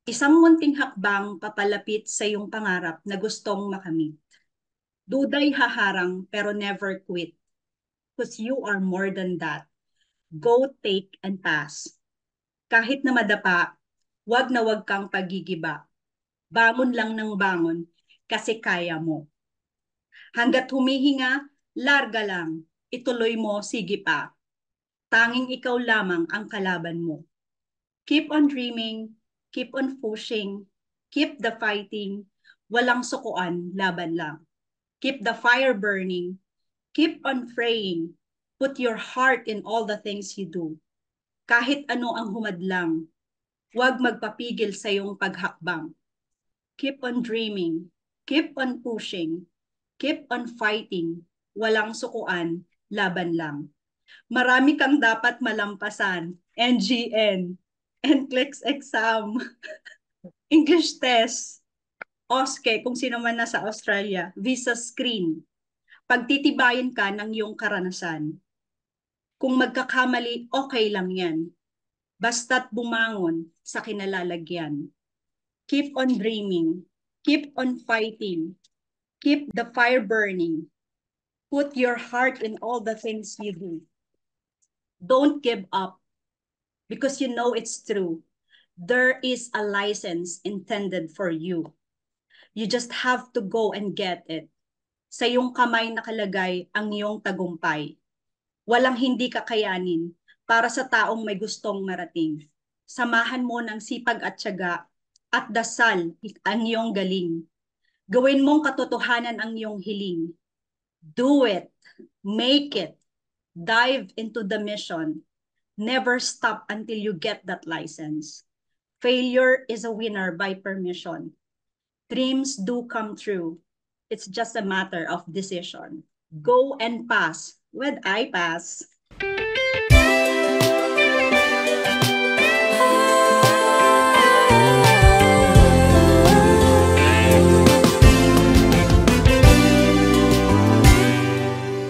Isang munting hakbang papalapit sa iyong pangarap na gustong makamit. Duday haharang pero never quit. Because you are more than that. Go, take, and pass. Kahit na madapa, wag kang pagigiba. Bangon lang ng bangon kasi kaya mo. Hanggat humihinga, larga lang. Ituloy mo, sige pa. Tanging ikaw lamang ang kalaban mo. Keep on dreaming, keep on pushing, keep the fighting. Walang sukuan, laban lang. Keep the fire burning, keep on praying. Put your heart in all the things you do. Kahit ano ang humadlang, huwag magpapigil sa iyong paghakbang. Keep on dreaming, keep on pushing, keep on fighting. Walang sukuan, laban lang. Marami kang dapat malampasan. NGN, NCLEX exam, English test, OSCE kung sino man nasa Australia, visa screen. Pagtitibayin ka ng iyong karanasan. Kung magkakamali, okay lang yan. Basta't bumangon sa kinalalagyan. Keep on dreaming. Keep on fighting. Keep the fire burning. Put your heart in all the things you do. Don't give up because you know it's true. There is a license intended for you. You just have to go and get it. Sa iyong kamay nakalagay ang iyong tagumpay. Walang hindi kakayanin para sa taong may gustong marating. Samahan mo ng sipag at tiyaga at dasal ang iyong galing. Gawin mong katotohanan ang iyong hiling. Do it. Make it. Dive into the mission. Never stop until you get that license. Failure is a winner by permission. Dreams do come true. It's just a matter of decision. Go and pass with I pass.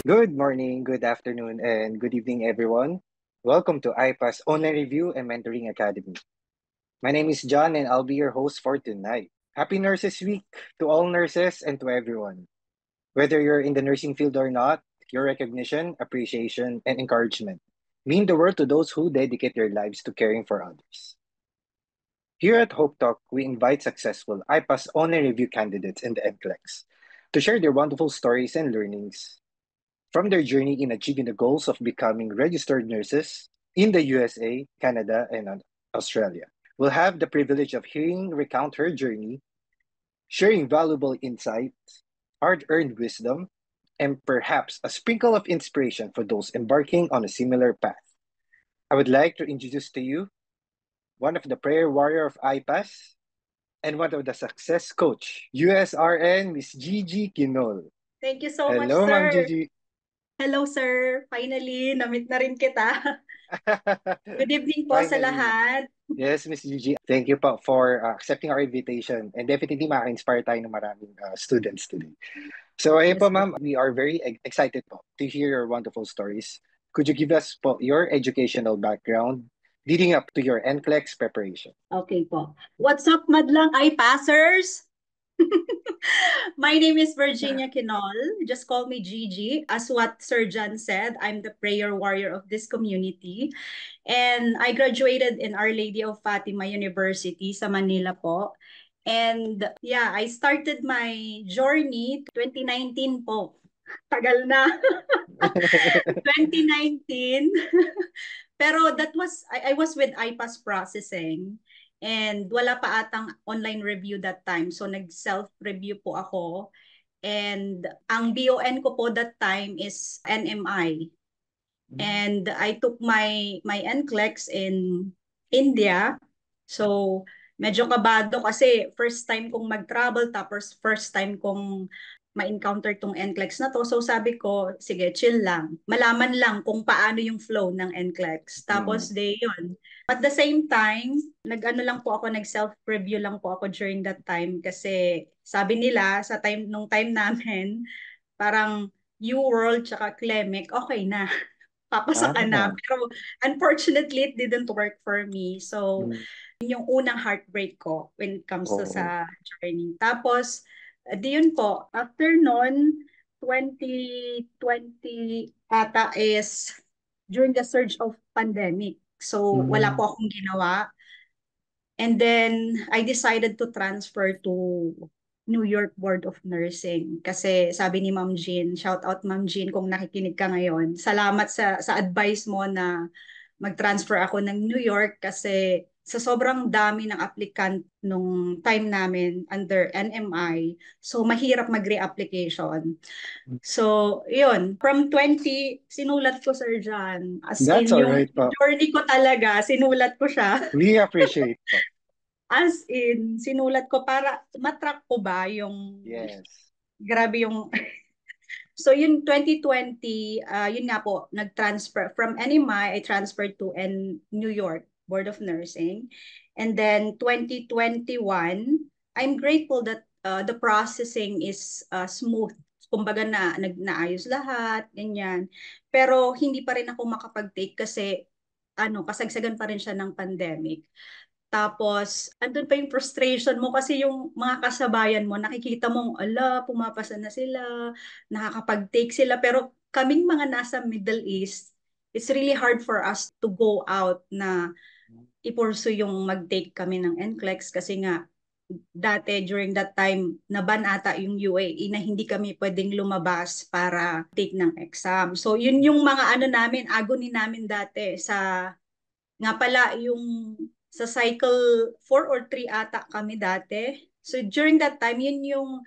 Good morning, good afternoon, and good evening, everyone. Welcome to IPAS Online Review and Mentoring Academy. My name is John, and I'll be your host for tonight. Happy Nurses Week to all nurses and to everyone. Whether you're in the nursing field or not, your recognition, appreciation, and encouragement mean the world to those who dedicate their lives to caring for others. Here at Hope Talk, we invite successful IPAS Online Review candidates and the NCLEX to share their wonderful stories and learnings from their journey in achieving the goals of becoming registered nurses in the USA, Canada, and Australia. We'll have the privilege of hearing recount her journey, sharing valuable insights, hard-earned wisdom, and perhaps a sprinkle of inspiration for those embarking on a similar path. I would like to introduce to you one of the prayer warrior of IPAS and one of the success coach, USRN, Miss Gigi Kinol. Thank you so much, Hello, Ma'am sir. Gigi. Hello, sir. Finally, na-meet na rin kita. Good evening po sa Finally. lahat. Yes, Miss Gigi. Thank you po for accepting our invitation and definitely maka-inspire tayo ng maraming students today. So, ayun Yes, po, sir. ma'am, we are very excited po to hear your wonderful stories. Could you give us po your educational background leading up to your NCLEX preparation? Okay po. What's up, madlang I-passers? My name is Virginia Kinol. Just call me Gigi. As what Sir John said, I'm the prayer warrior of this community. And I graduated in Our Lady of Fatima University sa Manila po. And yeah, I started my journey 2019 po. Tagal na. 2019. Pero that was, I was with iPass Processing. And wala pa atang online review that time. So nag-self-review po ako. And ang BON ko po that time is NMI. And I took my NCLEX in India. So medyo kabado kasi first time kong mag-travel tapos first time kong ma-encounter tong NCLEX na to. So sabi ko, sige, chill lang. Malaman lang kung paano yung flow ng NCLEX. Tapos yun. At the same time, nag-ano lang po ako, nag-self-review lang po ako during that time kasi sabi nila sa nung time namin, parang UWorld tsaka Clemic, okay na. Papasa ka na. Ah, Pero unfortunately, it didn't work for me. So, mm. Yun yung unang heartbreak ko when it comes to Oh. sa journey. Tapos, di yun po, after nun, 2020 ata is during the surge of pandemic. So, wala Mm. po akong ginawa. And then, I decided to transfer to New York Board of Nursing. Kasi sabi ni Ma'am Jean, shout out Ma'am Jean kung nakikinig ka ngayon. Salamat sa advice mo na mag-transfer ako ng New York kasi sa sobrang dami ng applicant nung time namin under NMI, so mahirap mag-reapplication. So, yun. From 20, sinulat ko, Sir John. As That's in, all yung right po. journey ko talaga, sinulat ko siya. We appreciate po. As in, sinulat ko para matrack ko ba yung, Yes. grabe yung, so yun 2020, yun nga po, nag-transfer, from NMI, I transferred to New York Board of Nursing. And then 2021, I'm grateful that the processing is smooth. Kumbaga naayos lahat, ganyan. Pero hindi pa rin ako makapag-take kasi kasagsagan pa rin siya ng pandemic. Tapos, andun pa yung frustration mo kasi yung mga kasabayan mo, nakikita mong, ala, pumapasa na sila, nakakapag-take sila. Pero kaming mga nasa Middle East, it's really hard for us to go out na i-pursue yung mag-take kami ng NCLEX kasi nga, dati during that time, naban ata yung UAE na hindi kami pwedeng lumabas para take ng exam. So, yun yung mga namin, agony namin dati sa nga pala, yung sa cycle 4 or 3 ata kami dati. So during that time, yun yung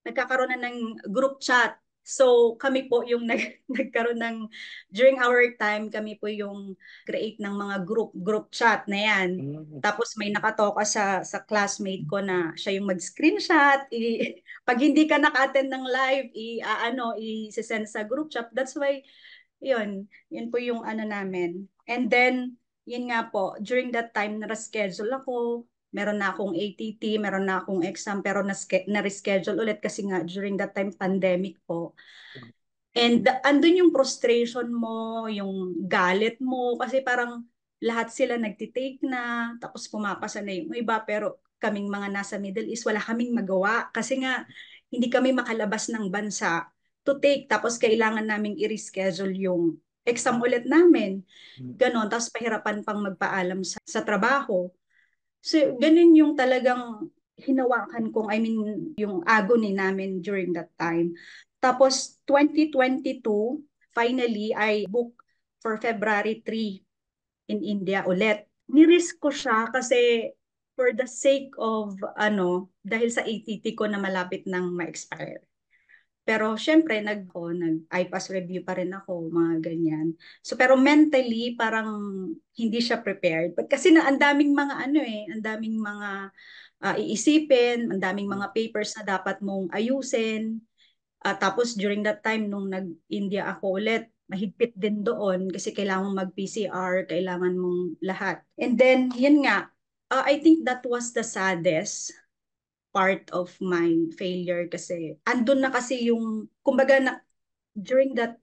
nagkakaroon na ng group chat. So kami po yung nagkaroon ng, during our time, kami po yung create ng mga group chat na yan. Mm. Tapos may nakatoka sa classmate ko na siya yung mag-screenshot. Pag hindi ka naka-attend ng live, i-send sa group chat. That's why yun po yung namin. And then, yun nga po, during that time, na-reschedule ako. Meron na akong ATT, meron na akong exam, pero na-reschedule ulit kasi nga during that time, pandemic po. And andun yung frustration mo, yung galit mo, kasi parang lahat sila nagtitake na, tapos pumapasa na yung iba, pero kaming mga nasa Middle East, wala kaming magawa. Kasi nga, hindi kami makalabas ng bansa to take, tapos kailangan naming i-reschedule yung exam ulit namin. Ganon, tapos pahirapan pang magpaalam sa trabaho. So, ganun yung talagang hinawakan kong, I mean, yung agony namin during that time. Tapos, 2022, finally, I booked for February 3 in India ulit. Nirisk ko siya kasi for the sake of, dahil sa ATT ko na malapit nang ma-expire. Pero syempre, nag-IPAS review pa rin ako, mga ganyan. So, pero mentally, parang hindi siya prepared. But kasi ang daming mga ang daming mga iisipin, ang daming mga papers na dapat mong ayusin. Tapos during that time, nung nag-India ako ulit, mahigpit din doon kasi kailangan mong mag-PCR, kailangan mong lahat. And then, yun nga, I think that was the saddest part of my failure kasi andun na kasi yung, kumbaga during that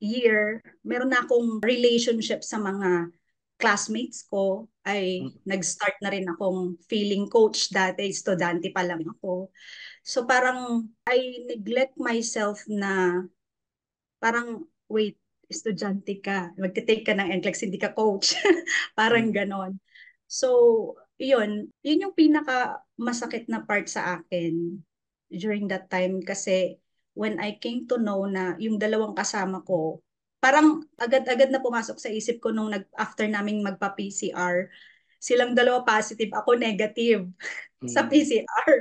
year, meron na akong relationship sa mga classmates ko, ay nag-start na rin akong feeling coach dati, estudyante pa lang ako. So parang I neglect myself na parang, wait, estudyante ka, magte-take ka ng NCLEX, hindi ka coach. Parang ganon. So, yun yung pinaka masakit na part sa akin during that time kasi when I came to know na yung dalawang kasama ko, parang agad-agad na pumasok sa isip ko nung after naming magpa-PCR, silang dalawa positive, ako negative sa Mm. PCR.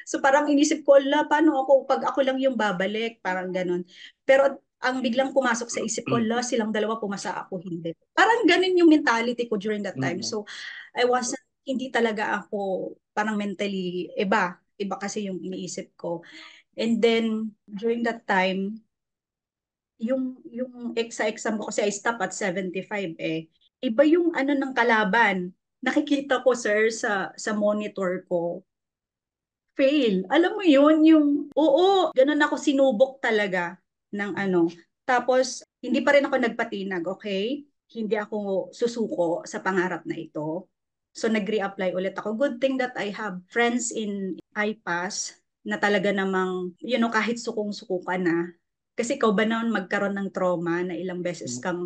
So parang inisip ko, paano ako, pag ako lang yung babalik, parang ganun. Pero ang biglang pumasok sa isip ko, silang dalawa pumasa, ako hindi. Parang ganun yung mentality ko during that time. Mm. So hindi talaga ako parang mentally iba kasi yung iniisip ko. And then during that time, yung sa exam ko kasi I stop at 75 eh. Iba yung ng kalaban. Nakikita ko, sir, sa monitor ko, fail. Alam mo yun, oo, ganun ako sinubok talaga ng Tapos, hindi pa rin ako nagpatinag, okay? Hindi ako susuko sa pangarap na ito. So nag-reapply ulit ako. Good thing that I have friends in IPAS na talaga namang, kahit sukong-suko ka na. Kasi ikaw ba naman magkaroon ng trauma na ilang beses Mm. kang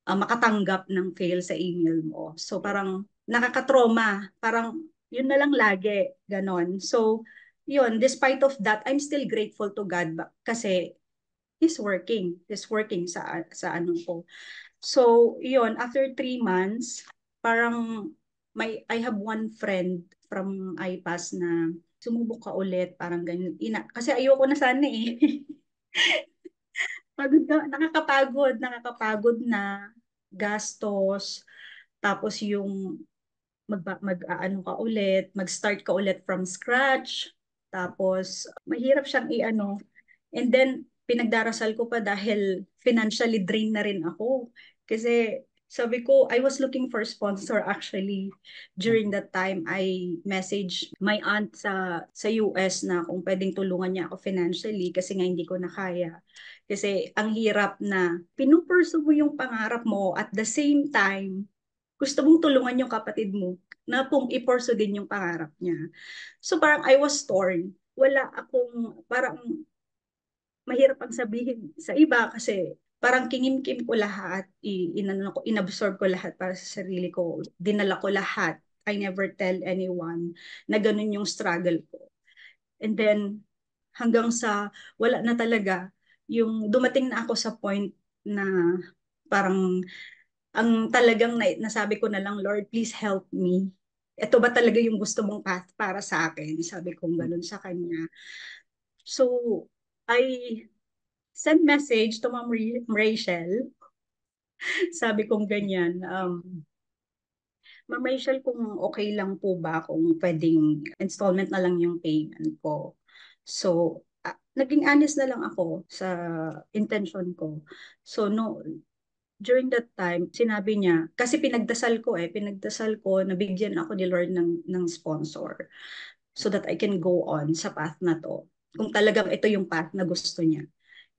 makatanggap ng fail sa email mo. So Yeah. parang nakakatrauma. Parang yun na lang lagi. Ganon. So yun, despite of that, I'm still grateful to God kasi He's working. He's working sa ano ko. So, yun, after 3 months, parang I have one friend from IPAS na sumubok ka ulit, parang ganyan. Kasi ayoko na sana eh. Nakakapagod na gastos, tapos yung ano ka ulit, mag-start ka ulit from scratch, tapos mahirap siyang i-ano. And then, pinagdarasal ko pa dahil financially drained na rin ako. Kasi sabi ko, I was looking for sponsor actually. During Mm. that time, I messaged my aunt sa US na kung pwedeng tulungan niya ako financially kasi nga hindi ko na kaya. Kasi ang hirap na pinupursu mo yung pangarap mo at the same time, gusto mong tulungan yung kapatid mo na kung ipursu din yung pangarap niya. So parang I was torn. Wala akong, parang mahirap ang sabihin sa iba kasi parang kingin-kim ko lahat, inabsorb ko lahat para sa sarili ko, dinala ko lahat. I never tell anyone na ganun yung struggle ko. And then, hanggang sa wala na talaga, yung dumating na ako sa point na parang ang talagang nasabi ko na lang, Lord, please help me. Ito ba talaga yung gusto mong path para sa akin? Sabi kong ganun sa kanya. So, I sent message to Ma'am Rachel. Sabi kong ganyan, Ma'am Rachel, kung okay lang po ba kung pwedeng installment na lang yung payment ko. So, naging honest na lang ako sa intention ko. So, no, during that time, sinabi niya, kasi pinagdasal ko, nabigyan ako ni Lord ng sponsor so that I can go on sa path na to. Kung talagang ito yung path na gusto niya.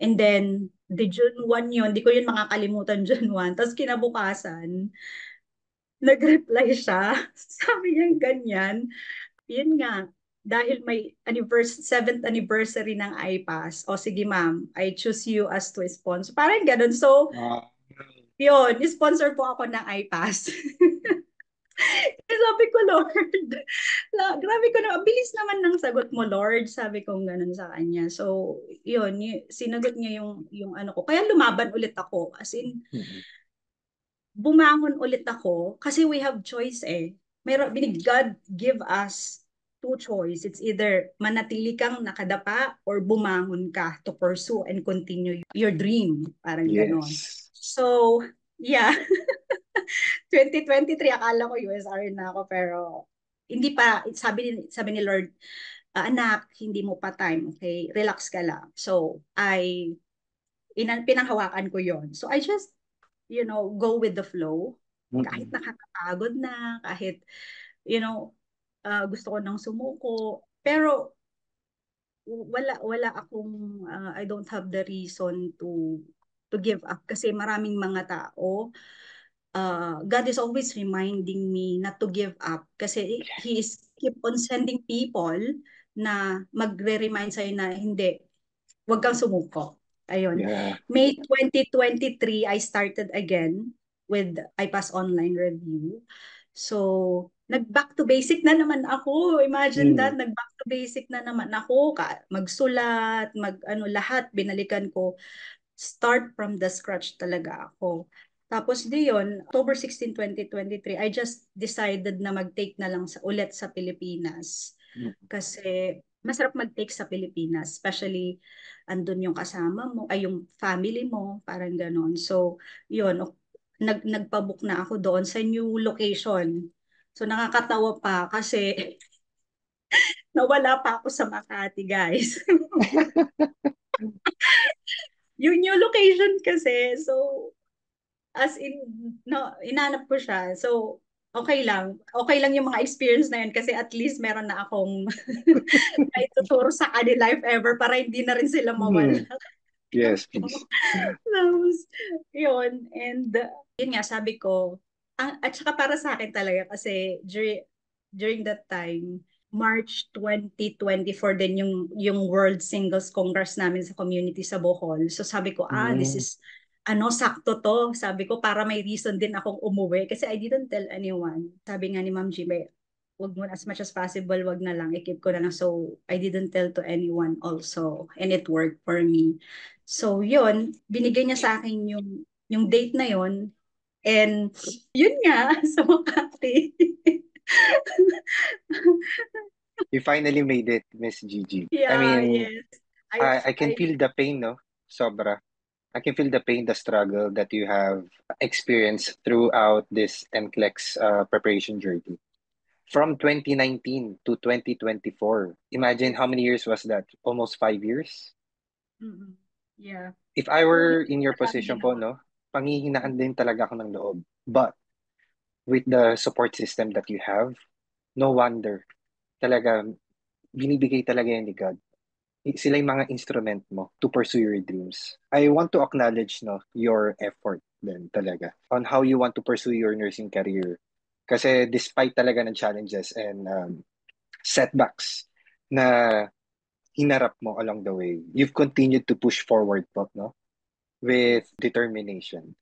And then, the June 1 yun, di ko yun makakalimutan June 1. Tapos kinabukasan, nag-reply siya. Sabi niya ganyan. Yun nga, dahil may 7th anniversary ng IPAS, o sige ma'am, I choose you as to sponsor. Parang ganun. So, Ah, yun, sponsor po ako ng IPAS. Sabi ko, Lord, grabe ko na, bilis naman ng sagot mo, Lord. Sabi ko ganun sa kanya. So, yun, sinagot niya yung ano ko. Kaya lumaban ulit ako. As in, mm. bumangon ulit ako kasi we have choice eh. God give us two choice. It's either manatili kang nakadapa or bumangon ka to pursue and continue your dream. Parang ganon. Yes. So, yeah. 2023, akala ko USR na ako pero hindi pa, sabi ni Lord, anak, hindi mo pa time, okay? Relax ka lang. So, pinanghawakan ko yon. So, I just, go with the flow. Kahit Mm-mm. nakakapagod na, kahit, you know, gusto ko nang sumuko. Pero, wala akong, I don't have the reason to give up kasi maraming mga tao, God is always reminding me not to give up kasi He is keep on sending people na magre-remind sa'yo na hindi, huwag kang sumuko. Ayun. Yeah. May 2023, I started again with IPAS Online Review. So, nag-back to basic na naman ako. Imagine that, Mm. nag-back to basic na naman ako. Magsulat, ano, lahat, binalikan ko. Start from the scratch talaga ako. Tapos di yun, October 16, 2023, I just decided na mag-take na lang ulit sa Pilipinas. Mm. Kasi masarap mag-take sa Pilipinas, especially andun yung kasama mo, ay yung family mo, parang ganon. So, yun, nagpabook na ako doon sa new location. So, nakakatawa pa kasi nawala pa ako sa Makati, guys. Yung new location kasi, so, as in, no, inanap ko siya. So, okay lang. Okay lang yung mga experience na yun kasi at least meron na akong maituturo sa kanila if ever para hindi na rin sila mawala. Mm. Yes, please. Tapos, yun. And, yun nga, sabi ko, At saka para sa akin talaga kasi during that time, March 2024 din yung World Singles Congress namin sa community sa Bohol. So sabi ko, this Mm. is sakto to. Sabi ko para may reason din akong umuwi kasi I didn't tell anyone. Sabi nga ni Ma'am Jime, wag mo as much as possible, wag na lang, i-keep ko na lang. So I didn't tell to anyone also and it worked for me. So yun, binigay niya sa akin yung date na yun. And yun nga, sa Makati. You finally made it, Miss Gigi. I Yeah, mean, yes. I can I, feel the pain, no? Sobra. I can feel the pain, the struggle that you have experienced throughout this NCLEX preparation journey. From 2019 to 2024. Imagine yes. how many years was that? Almost 5 years? Mm-mm. Yeah. If I So, were yun, in your marami position din po, ako. no? Panghihinaan din talaga ako ng loob. But with the support system that you have, no wonder. Talaga, binibigay talaga yan ni God. Sila yung mga instrument mo to pursue your dreams. I want to acknowledge no your effort din talaga on how you want to pursue your nursing career. Kasi despite talaga ng challenges and setbacks na hinarap mo along the way, you've continued to push forward po, no? With Yes. determination.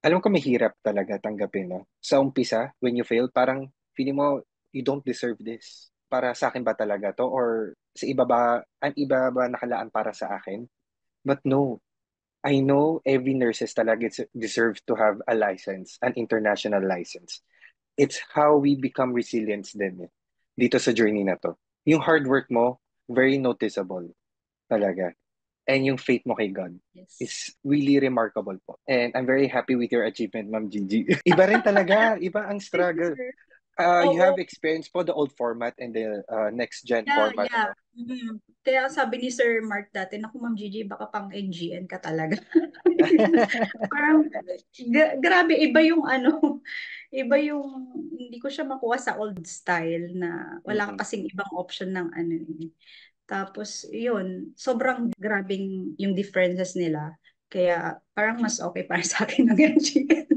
Alam ko mahirap talaga tanggapin, no? Sa umpisa, when you fail, parang feeling mo, you don't deserve this. Para sa akin ba talaga to? Or sa iba ba, ang iba ba nakalaan para sa akin? But no, I know every nurses talaga deserve to have a license, an international license. It's how we become resilient din dito sa journey na to. Yung hard work mo, very noticeable talaga. And yung faith mo kay God Yes. is really remarkable po. And I'm very happy with your achievement, Ma'am Gigi. Iba rin talaga, iba ang Thank you, struggle. sir. You have Oo. experience po the old format and the next gen Yeah, format, yeah. ano? Kaya sabi ni Sir Mark dati, naku Ma'am Gigi, baka pang NGN ka talaga. Parang, grabe, iba yung iba yung, hindi ko siya makuha sa old style na wala Mm-mm. ka kasing ibang option ng Tapos, yun, sobrang grabing yung differences nila. Kaya, parang mas okay para sa akin ng NGN.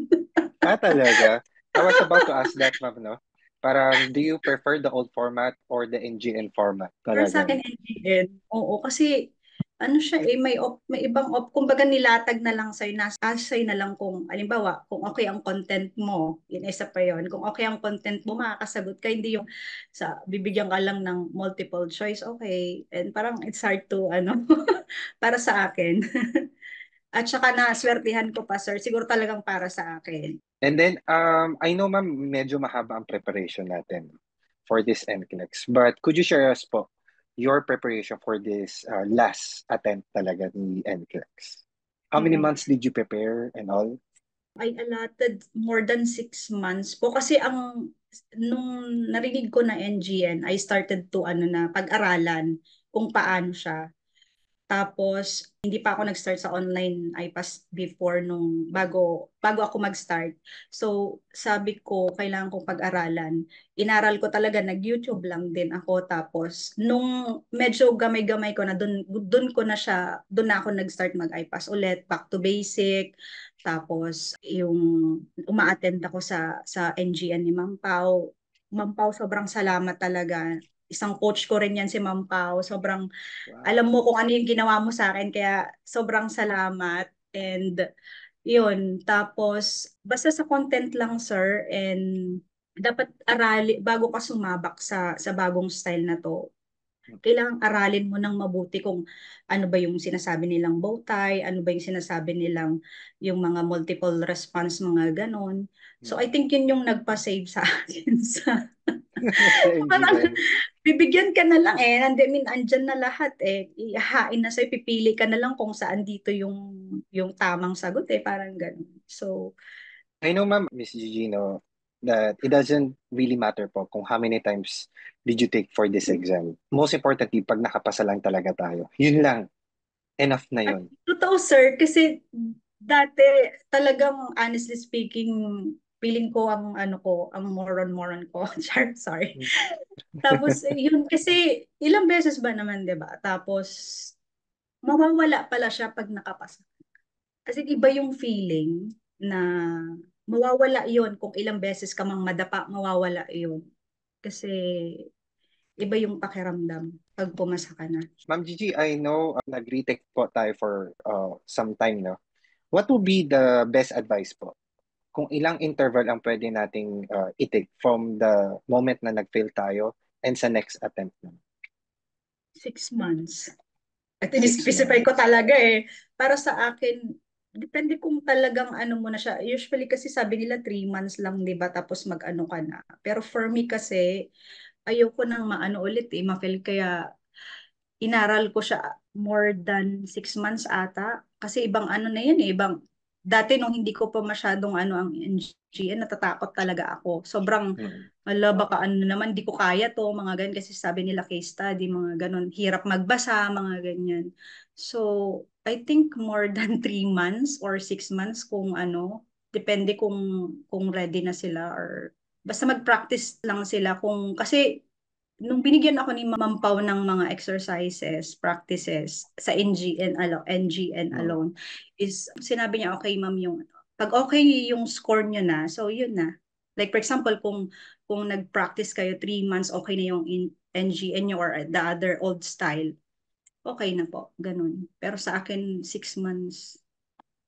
Talaga? I was about to ask that, Ma'am, no? Parang, do you prefer the old format or the NGN format? Para sa Talaga. akin, NGN, oo, kasi siya may ibang kumbaga nilatag na lang sa'yo, nasa sa'yo na lang kung, alimbawa, kung okay ang content mo, yun isa pa yun. Kung okay ang content mo, makakasagot ka, hindi yung bibigyan ka lang ng multiple choice, okay. And parang it's hard to, para sa akin. At saka naswertihan ko pa, sir, siguro talagang para sa akin. And then, I know, Ma'am, medyo mahaba ang preparation natin for this NCLEX. But could you share us po your preparation for this last attempt talaga ni NCLEX? How many Mm-mm. months did you prepare and all? I allotted more than 6 months po kasi nung narinig ko na NGN, I started to na pag-aralan kung paano siya. Tapos, hindi pa ako nag-start sa online IPAS before bago ako mag-start. So, sabi ko, kailangan kong pag-aralan. Inaral ko talaga, nag-YouTube lang din ako. Tapos, nung medyo gamay-gamay ko na, dun na ako nag-start mag-IPAS ulit, back to basic. Tapos, yung uma-attend ako sa NGN ni Ma'am Pau. Ma'am Pau, sobrang salamat talaga. Isang coach ko rin yan si Ma'am Pau. Sobrang alam Wow. mo kung ano yung ginawa mo sa akin, kaya sobrang salamat. And yun, tapos basta sa content lang, sir, and dapat bago ka sumabak sa bagong style na to, kailangang aralin mo ng mabuti kung ano ba yung sinasabi nilang bow tie, ano ba yung sinasabi nilang yung mga multiple response, mga ganon. So I think yun yung nagpa-save sa akin Sa parang NGN. bibigyan ka na lang I mean, andyan na lahat ihahain na sa'yo, pipili ka na lang kung saan dito yung tamang sagot parang ganun. So, I know, Ma'am, Miss Gigi, no, that it doesn't really matter po kung how many times did you take for this exam. Most importantly, pag nakapasa lang talaga tayo. Yun lang. Enough na at yun. totoo sir, kasi dati talagang honestly speaking, feeling ko ang moron ko. Sorry. Tapos yun kasi ilang beses ba naman, 'di ba? Tapos mawawala pala siya pag nakapasa. Kasi iba yung feeling na mawawala yon kung ilang beses ka mang madapa, mawawala yon. Kasi iba yung pakiramdam pag pumasa ka na. Ma'am Gigi, I know nag-retake po tayo for some time, no? What would be the best advice po? Kung ilang interval ang pwede nating i-take from the moment na nag-fail tayo and sa next attempt naman? 6 months. At 6 in-specify ko months. talaga eh. Para sa akin, depende kung talagang ano mo na siya. Usually kasi sabi nila 3 months lang, di ba? Tapos mag-ano ka na. Pero for me kasi, ayoko nang maano ulit eh, ma-fail. Kaya inaral ko siya more than 6 months ata. Kasi ibang ano na yan eh, ibang, dati nung hindi ko pa masyadong ano ang NGN, natatakot talaga ako. Sobrang, Mm. ala, baka ano naman, di ko kaya to, mga ganyan. Kasi sabi nila case study, mga ganun. Hirap magbasa, mga ganyan. So, I think more than 3 months or 6 months kung ano, depende kung ready na sila or basta mag-practice lang sila kung kasi nung binigyan ako ni Ma'am Pau ng mga exercises, practices sa NGN Mm. alone, is sinabi niya, okay ma'am, yung pag okay yung score niyo na, so yun na. Like for example, kung nag-practice kayo 3 months, okay na yung NGN niyo or the other old style, okay na po, ganun. Pero sa akin, 6 months,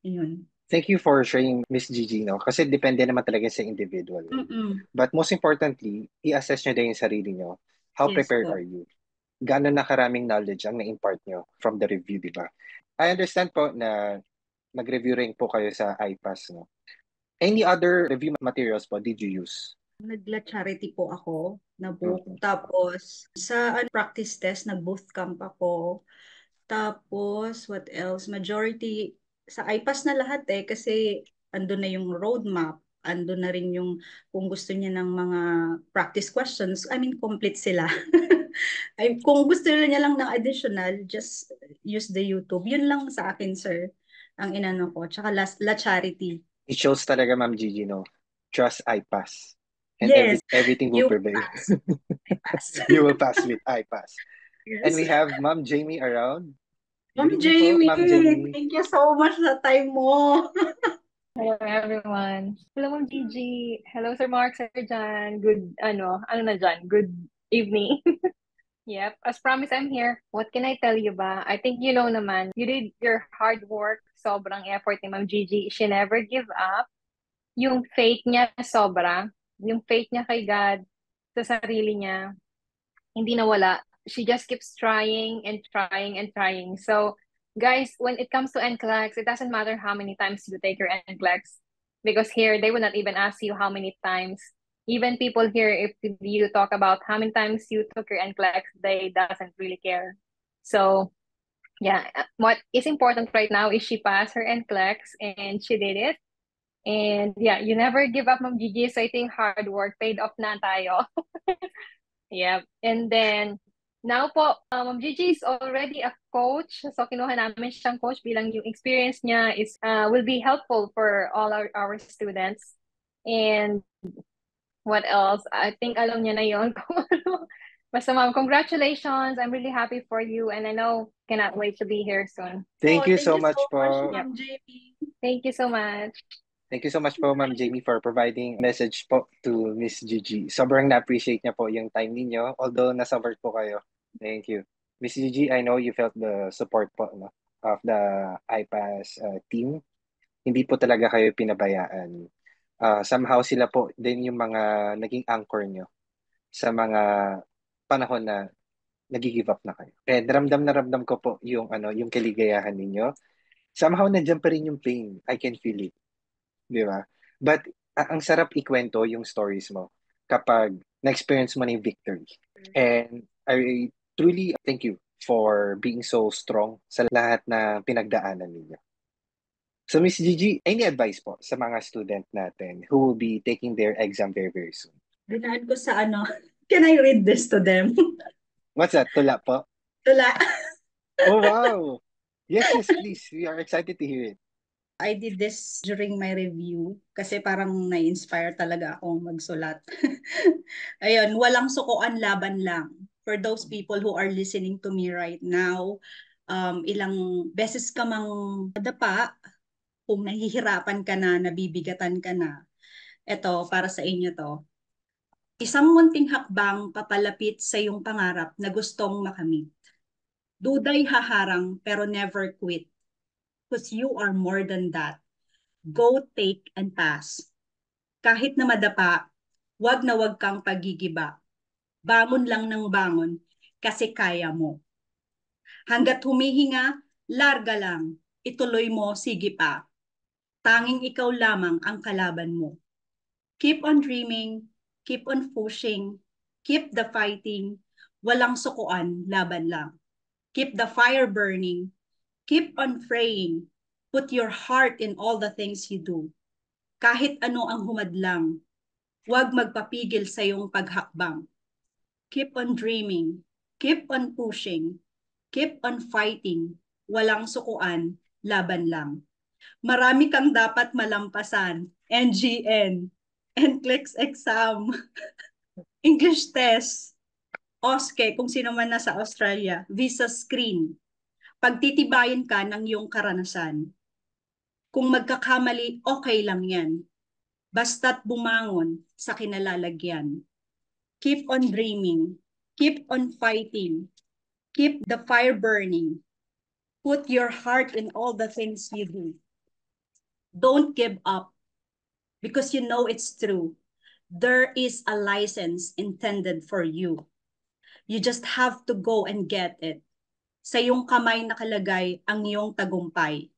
yun. Thank you for sharing, Miss Gigi, no? Kasi depende naman talaga sa individual. Mm-mm. But most importantly, i-assess nyo din yung sarili nyo. How Yes prepared po. are you? Gano'n na karaming knowledge ang na-impart nyo from the review, di ba? I understand po na nag-review rin po kayo sa iPass, no? Any other review materials po did you use? Nagla charity po ako na book. Mhm. Tapos sa practice test, nag-bootcamp ako. Tapos what else? Majority sa iPass na lahat eh kasi andun na yung roadmap. Andun na rin yung kung gusto niya ng mga practice questions. I mean, complete sila. Ay, kung gusto niya lang ng additional, just use the YouTube. Yun lang sa akin, sir, ang inano ko. Tsaka La Charity. It shows talaga, Ma'am Gigi, no? Trust iPass. And Yes, everything will you prevail. pass. I pass. You will pass with iPass. And Yes. we have Ma'am Jamie around. Good Ma'am evening po, Jamie, Ma'am Jamie. thank you so much sa time mo. Hello everyone. Hello Ma'am Gigi. Hello Sir Mark, Sir John. Good ano na dyan? Good evening. Yep, as promised I'm here. What can I tell you ba? I think you know naman. You did your hard work. Sobrang effort ni Ma'am Gigi. She never give up. Yung faith niya sobra. Yung faith niya kay God sa sarili niya hindi nawala. She just keeps trying and trying and trying. So, guys, when it comes to NCLEX, it doesn't matter how many times you take your NCLEX because here they will not even ask you how many times. Even people here, if you talk about how many times you took your NCLEX, they doesn't really care. So, yeah, what is important right now is she passed her NCLEX and she did it. And yeah, you never give up, Ma'am Gigi. So I think hard work paid off na tayo. Yeah. And then, now po, Ma'am Gigi is already a coach. So, kinuha namin siyang coach bilang yung experience niya is will be helpful for all our students. And what else? I think alam niya na yon. Basta ma'am, congratulations. I'm really happy for you. And I know cannot wait to be here soon. Oh, Thank you thank so you so much much, po. Yep. Ma'am Jamie. Thank you so much. Thank you so much po, Ma'am Jamie, for providing message po to Miss Gigi. Sobrang na-appreciate niya po yung time ninyo, although nasa work po kayo. Thank you. Miss Gigi, I know you felt the support po, no, of the iPass team. Hindi po talaga kayo pinabayaan. Somehow sila po din yung mga naging anchor nyo sa mga panahon na nag-give up na kayo. And ramdam na ramdam ko po yung yung kaligayahan ninyo. Somehow nandiyan pa rin yung pain. I can feel it. Di ba? But ang sarap ikwento yung stories mo kapag na-experience mo na yung victory. And I truly thank you for being so strong sa lahat na pinagdaanan ninyo. So Miss Gigi, any advice po sa mga student natin who will be taking their exam very, very soon? Dinaan ko sa ano, can I read this to them? What's that? Tula po? Tula. Oh, wow! Yes, yes, please. We are excited to hear it. I did this during my review kasi parang na-inspire talaga akong magsulat. Ayun, walang sukuan, laban lang. For those people who are listening to me right now, ilang beses ka mang nadapa, kung nahihirapan ka na, nabibigatan ka na, Ito, para sa inyo to. Isang munting hakbang papalapit sa iyong pangarap na gustong makamit. Duday haharang pero never quit. Because you are more than that. Go, take, and pass. Kahit na madapa, wag na wag kang pagigiba. Bangon lang ng bangon kasi kaya mo. Hanggat humihinga, larga lang. Ituloy mo, sige pa. Tanging ikaw lamang ang kalaban mo. Keep on dreaming, keep on pushing, keep the fighting. Walang sukuan, laban lang. Keep the fire burning, keep on praying. Put your heart in all the things you do. Kahit ano ang humadlang, huwag magpapigil sa iyong paghakbang. Keep on dreaming, keep on pushing, keep on fighting. Walang sukuan, laban lang. Marami kang dapat malampasan. NGN, NCLEX exam, English test, OSCE kung sino man nasa Australia, visa screen. Pagtitibayin ka ng iyong karanasan. Kung magkakamali, okay lang yan. Basta't bumangon sa kinalalagyan. Keep on dreaming. Keep on fighting. Keep the fire burning. Put your heart in all the things you do. Don't give up because you know it's true. There is a license intended for you. You just have to go and get it. Sa iyong kamay nakalagay ang iyong tagumpay.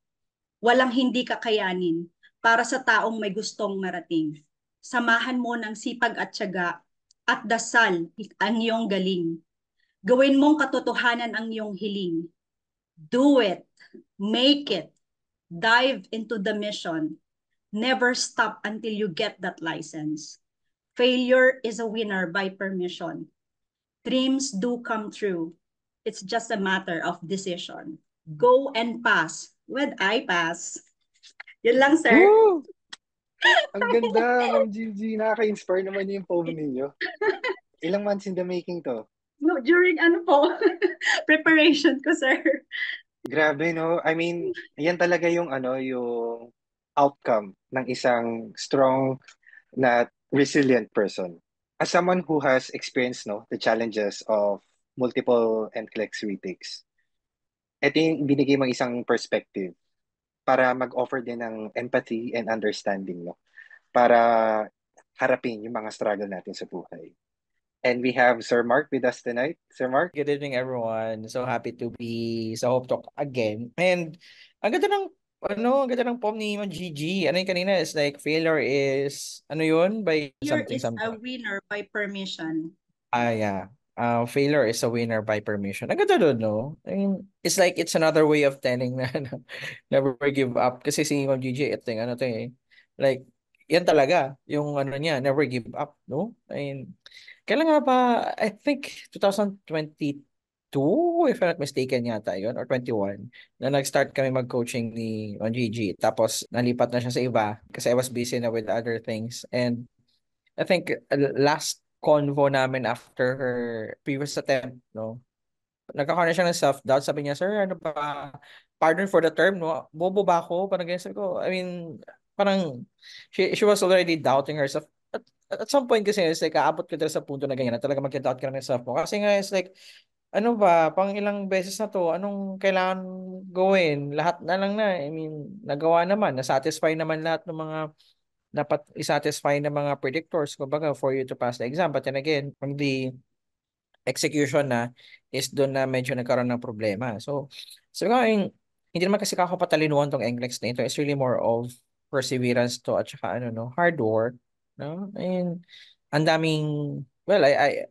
Walang hindi kakayanin para sa taong may gustong marating. Samahan mo ng sipag at tiyaga at dasal ang iyong galing. Gawin mong katotohanan ang iyong hiling. Do it. Make it. Dive into the mission. Never stop until you get that license. Failure is a winner by permission. Dreams do come true. It's just a matter of decision. Go and pass with I pass. Yun lang, sir. Woo! Ang ganda, Ma'am Gigi. Nakaka-inspire naman yung poem ninyo. Ilang months in the making to? No, during ano po, preparation ko, sir. Grabe, no? I mean, yan talaga yung yung outcome ng isang strong na resilient person. As someone who has experienced the challenges of multiple NCLEX retakes, ito yung binigay mong isang perspective para mag-offer din ng empathy and understanding, no? Para harapin yung mga struggle natin sa buhay. And we have Sir Mark with us tonight. Sir Mark? Good evening, everyone. So happy to be sa Hope Talk again. And ang ganda ng poem ni Ma'am Gigi. Ano yung kanina is like failure is, ano yun? By Failure something, is a something. winner by permission. Yeah. Failure is a winner by permission. Ang ganda doon, no? I mean, it's like, it's another way of telling na never give up. Kasi si Ma'am Gigi, ito yung ano to eh. Like, yan talaga, yung ano niya, never give up, no? I mean, kailan nga ba, I think 2022, if I'm not mistaken yata yun, or 21, na nag-start kami mag-coaching ni Ma'am Gigi. Tapos, nalipat na siya sa iba kasi I was busy na with other things. And I think last convo namin after her previous attempt, no? Nagkakaroon na siya ng self-doubt. Sabi niya, sir, ano ba, pardon for the term, no? Bobo ba ako? Parang ganyan. Sabi ko, I mean, parang, she was already doubting herself. At some point kasi, it's like, aabot ka talaga sa punto na ganyan, na talaga mag-doubt ka na ng self mo. Kasi nga, it's like, ano ba, pang ilang beses na to, anong kailangan gawin? Lahat na lang na. I mean, nagawa naman, nasatisfy naman lahat ng mga dapat isatisfy ng mga predictors, kumbaga, for you to pass the exam. But then again, from the execution na, is doon na medyo nagkaroon ng problema. So hindi naman kasi kakapatalinuhan tong NCLEX na ito. It's really more of perseverance to at saka ano, no, hard work. No? And ang daming, well, I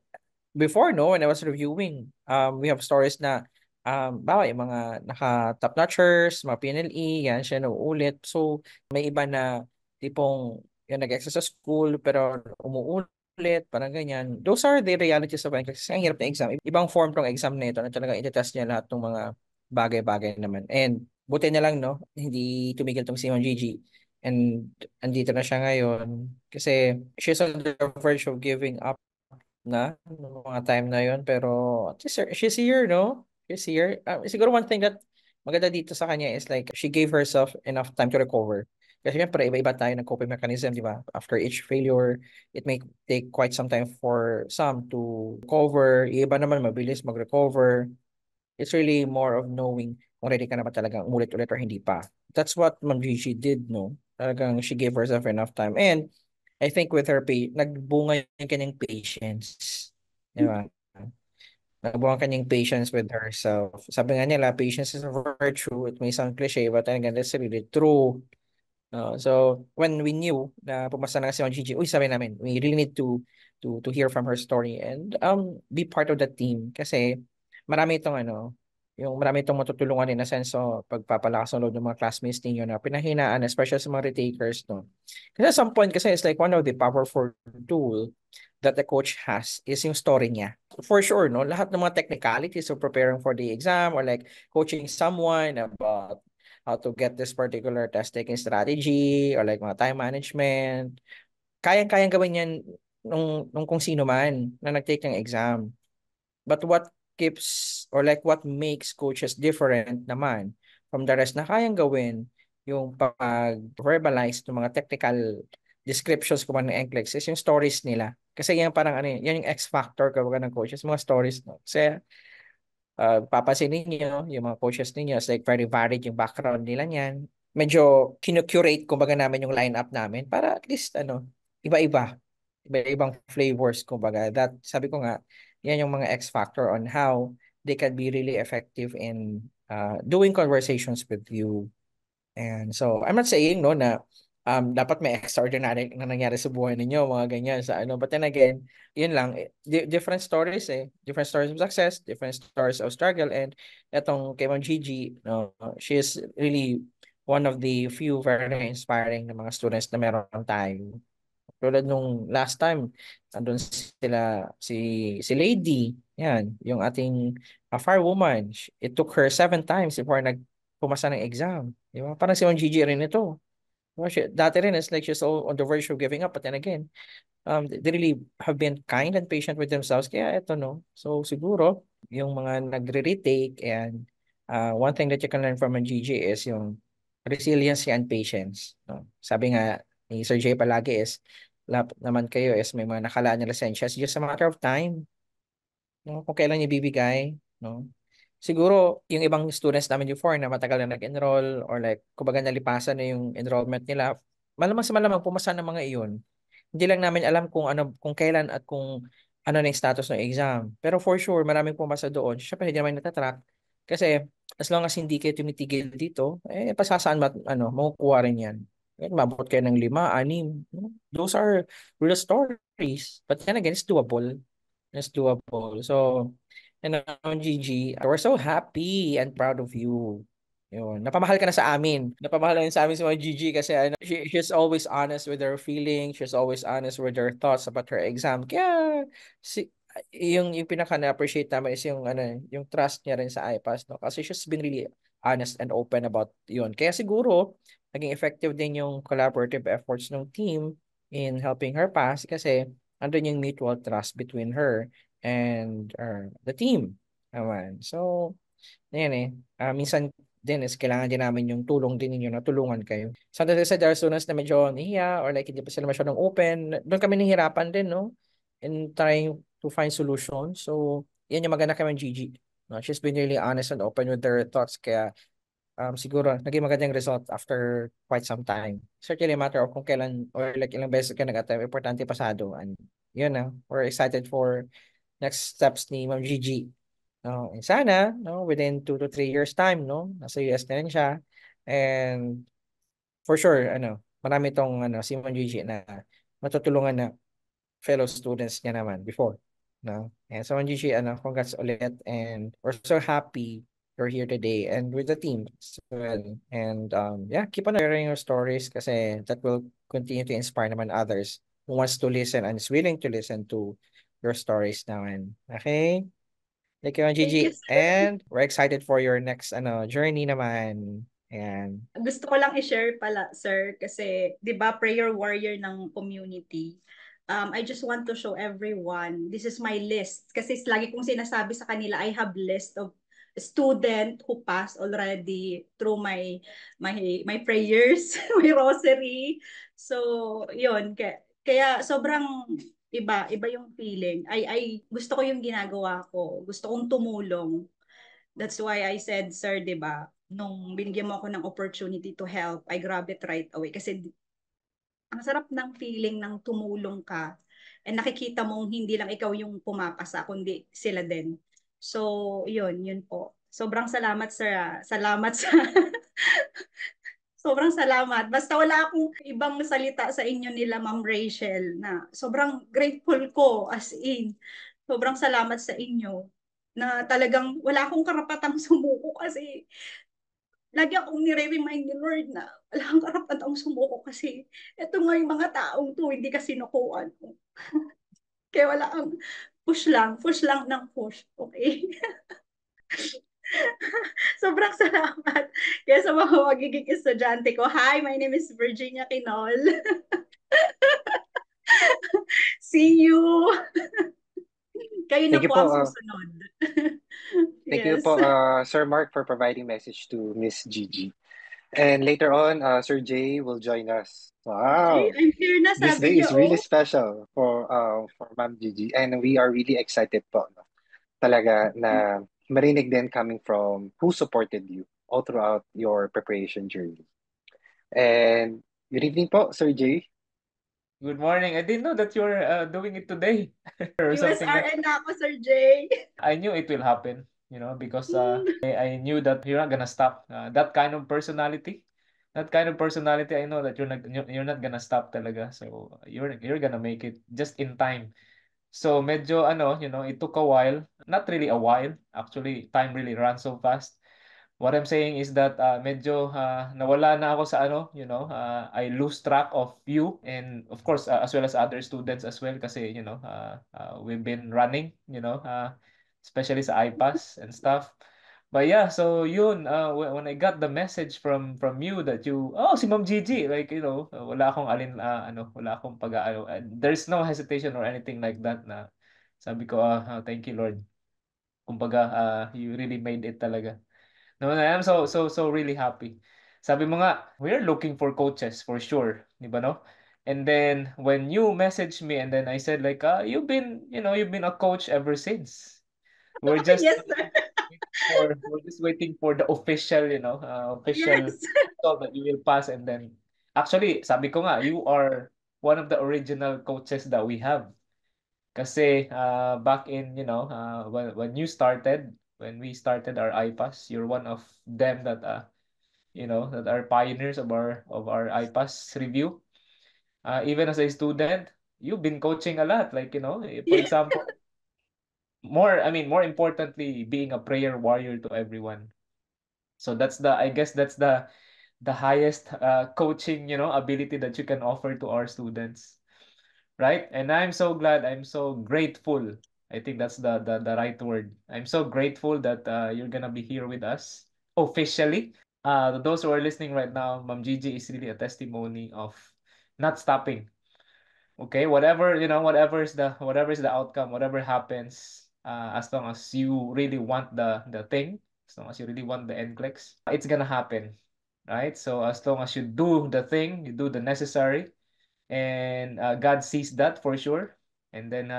before, no, when I was reviewing, we have stories na bawa yung mga naka-top notchers, mga PNLE, yan siya nauulit. So, may iba na tipong yung nag-extra sa school pero umuulit, parang ganyan. Those are the realities of NCLEX. Kasi ang hirap na exam. Ibang form tong exam na ito na talagang itetest niya lahat ng mga bagay-bagay naman. And buti na lang, no, hindi tumigil tong si Ma'am Gigi. And andito na siya ngayon kasi she's on the verge of giving up na nung mga time na yon, pero at least she's here, no? She's here. Siguro one thing that maganda dito sa kanya is like she gave herself enough time to recover. Kasi syempre, iba-iba tayo ng coping mechanism, di ba? After each failure, it may take quite some time for some to recover. Iba naman, mabilis mag-recover. It's really more of knowing kung ready ka na ba talagang umulit-ulit or hindi pa. That's what Ma'am Gigi did, no? Talagang she gave herself enough time. And I think with her, nagbunga yung kanyang patience. Di ba? Nagbunga kanyang patience with herself. Sabi nga nila, patience is a virtue. It may sound cliche, but again, that's really true. So when we knew na pumasa na si Ma'am Gigi, uy, sabi namin, we really need to hear from her story and be part of the team kasi marami itong marami itong matutulungan in a sense so pagpapalakas ng loob ng mga classmates ninyo na pinahinaan, especially sa mga retakers, no. Kasi at some point kasi it's like one of the powerful tool that the coach has is yung story niya. For sure, no, lahat ng mga technicalities of preparing for the exam or like coaching someone about how to get this particular test taking strategy or like mga time management. Kayang-kayang gawin yan nung kung sino man na nag-take ng exam. But what keeps or like what makes coaches different naman from the rest na kayang gawin yung pag-verbalize ng mga technical descriptions ko ng NCLEX is yung stories nila. Kasi yan parang yan yung X factor kapag ng coaches, mga stories. No? Kasi papansin ninyo, yung mga coaches ninyo, it's like very varied yung background nila niyan. Medyo kinu-curate kumbaga namin yung lineup namin para at least iba-iba. Iba-ibang flavors kumbaga. That sabi ko nga, yan yung mga X factor on how they can be really effective in doing conversations with you. And so, I'm not saying no na dapat may extraordinary na nangyari sa buhay ninyo, mga ganyan sa ano. But then again, yun lang, different stories eh. Different stories of success, different stories of struggle. And etong kay Ma'am Gigi, no, she is really one of the few very inspiring na mga students na meron tayo. Tulad nung last time, andun si Lady, yan, yung ating firewoman. It took her 7 times before pumasa ng exam. Di ba? Parang si Ma'am Gigi rin ito. Diba? Dati rin, it's like she's all on the verge of giving up. But then again, they really have been kind and patient with themselves. Kaya ito, no? So siguro, yung mga nagre-retake and one thing that you can learn from Ma'am Gigi is yung resiliency and patience. No? Sabi nga ni Sir Jay palagi is, naman kayo is may mga nakalaan na lisensya. It's just a matter of time. No? Kung kailan niya bibigay. No? Siguro, yung ibang students namin before na matagal na nag-enroll or like, kumbaga nalipasan na yung enrollment nila, malamang sa malamang pumasa ng mga iyon. Hindi lang namin alam kung kailan at kung ano na yung status ng exam. Pero for sure, maraming pumasa doon. Siyempre, hindi naman natatrack. Kasi, as long as hindi kayo tumitigil dito, pasasaan makukuha rin yan. Mabot kayo ng 5, 6. Those are real stories. But then again, it's doable. It's doable. So, and Gigi, we're so happy and proud of you. Yun. Napamahal ka na sa amin. Napamahal na yun sa amin si Ma'am Gigi kasi she's always honest with her feelings. She's always honest with her thoughts about her exam. Kaya, yung pinaka na-appreciate namin is yung trust niya rin sa IPAS. No? Kasi she's been really honest and open about yun. Kaya siguro, naging effective din yung collaborative efforts ng team in helping her pass kasi andun yung mutual trust between her and the team. Naman. So, ayan minsan din is kailangan din namin yung tulong din ninyo na tulungan kayo. Sometimes kasi there are students na medyo nahiya or like hindi pa sila masyadong open. Doon kami nahihirapan din, no? In trying to find solutions. So, yan yung maganda kay Gigi. No? She's been really honest and open with her thoughts. Kaya, siguro, naging magandang result after quite some time. Certainly a matter of kung kailan or like ilang beses ka nag-attempt, importante pasado. And yun na, we're excited for next steps ni Ma'am Gigi. No, and sana, no, within 2 to 3 years time, no, nasa US na rin siya. And for sure, marami tong si Ma'am Gigi na matutulungan na fellow students niya naman before. No? And so Ma'am Gigi, congrats ulit and we're so happy you're here today and with the team as well. And yeah, keep on sharing your stories kasi that will continue to inspire naman others who wants to listen and is willing to listen to your stories naman. Okay? Thank you, Thank you, Gigi. sir. And we're excited for your next journey naman. And Gusto ko lang i-share pala, sir, kasi 'di ba prayer warrior ng community. I just want to show everyone, this is my list. Kasi lagi kong sinasabi sa kanila, I have list of student who passed already through my prayers, my rosary. So, yun. Kaya sobrang iba yung feeling. Ay gusto ko yung ginagawa ko. Gusto kong tumulong. That's why I said, sir, 'di ba, nung binigyan mo ako ng opportunity to help, I grab it right away kasi ang sarap ng feeling ng tumulong ka and nakikita mong hindi lang ikaw yung pumapasa kundi sila din. So, yun po. Sobrang salamat sir. Salamat sa sobrang salamat. Basta wala akong ibang salita sa inyo nila Ma'am Rachel na sobrang grateful ko as in. Sobrang salamat sa inyo na talagang wala akong karapatang sumuko kasi lagi akong nire-remind ni Lord na wala akong karapatang sumuko kasi ito nga yung mga taong to, hindi kasi sinukuan. Kaya wala ang push lang ng push. Okay? Sobrang salamat. Kaya sa mga magiging estudyante ko, hi, my name is Virginia Quinol. See you! Kayo na Thank you po po. ang susunod. Thank you Yes. po, Sir Mark, for providing message to Miss Gigi. And later on, Sir Jay will join us. Jay, Wow, I'm here na, this sabi day niya, is really oh. special for Ma'am Gigi, and we are really excited po, no? Talaga na marinig din coming from who supported you all throughout your preparation journey. And good evening po, Sir Jay. Good morning. I didn't know that you're doing it today or something like USRN na ako, Sir Jay. I knew it will happen, because I knew that you're not gonna stop. That kind of personality, I know that you're not gonna stop talaga. So you're gonna make it just in time. So medyo it took a while. Not really a while. Actually, time really runs so fast. What I'm saying is that medyo nawala na ako sa I lose track of you and of course as well as other students as well kasi we've been running, especially sa IPAS and stuff. But yeah, so yun when I got the message from you that si Ma'am Gigi, like wala akong wala akong there's no hesitation or anything like that na sabi ko thank you Lord. Kumbaga you really made it talaga. No, I'm so really happy. Sabi mo nga, we're looking for coaches for sure, di ba no? And then when you messaged me and then I said like, you've been a coach ever since. We're just Yes, sir. we're just waiting for the official, official Yes. result that you will pass and then actually, sabi ko nga, you are one of the original coaches that we have. Kasi back in, when you started, when we started our IPAS, you're one of them that that are pioneers of our IPAS review. Even as a student, you've been coaching a lot. Like, for Yes. example, more importantly, being a prayer warrior to everyone. So I guess that's the highest coaching, ability that you can offer to our students. Right? And I'm so glad, I'm so grateful. I think that's the right word. I'm so grateful that you're gonna be here with us officially. To those who are listening right now, Ma'am Gigi is really a testimony of not stopping. Okay, whatever is the outcome, whatever happens, as long as you really want the thing, as long as you really want the NCLEX, it's gonna happen, right? So as long as you do the thing, you do the necessary, and God sees that for sure, and then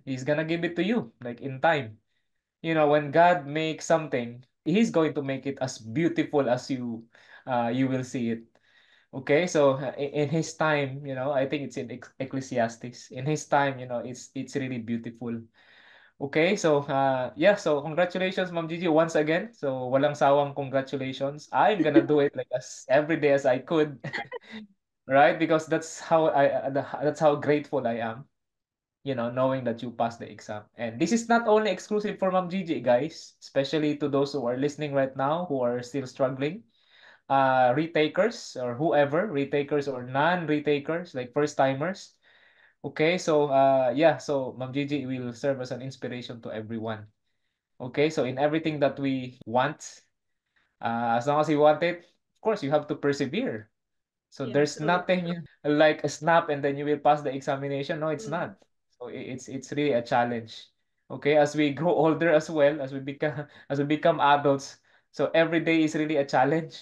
He's gonna give it to you like in time. When God makes something, He's going to make it as beautiful as you will see it. Okay, so in His time, I think it's in Ecclesiastes. In His time, it's really beautiful. Okay, so yeah, so congratulations, Ma'am Gigi, once again. So walang sawang congratulations. I'm gonna do it like as every day as I could. Right? Because that's how grateful I am, knowing that you passed the exam. And this is not only exclusive for Ma'am Gigi, guys, especially to those who are listening right now who are still struggling. Retakers or whoever, retakers or non-retakers, like first timers. Okay, so yeah, so Ma'am Gigi will serve as an inspiration to everyone. Okay, so in everything that we want, as long as you want it, of course you have to persevere. So Yeah, there's true. nothing like a snap and then you will pass the examination. No, it's Mm. not. So it's really a challenge. Okay, as we grow older as well, as we become adults. So every day is really a challenge.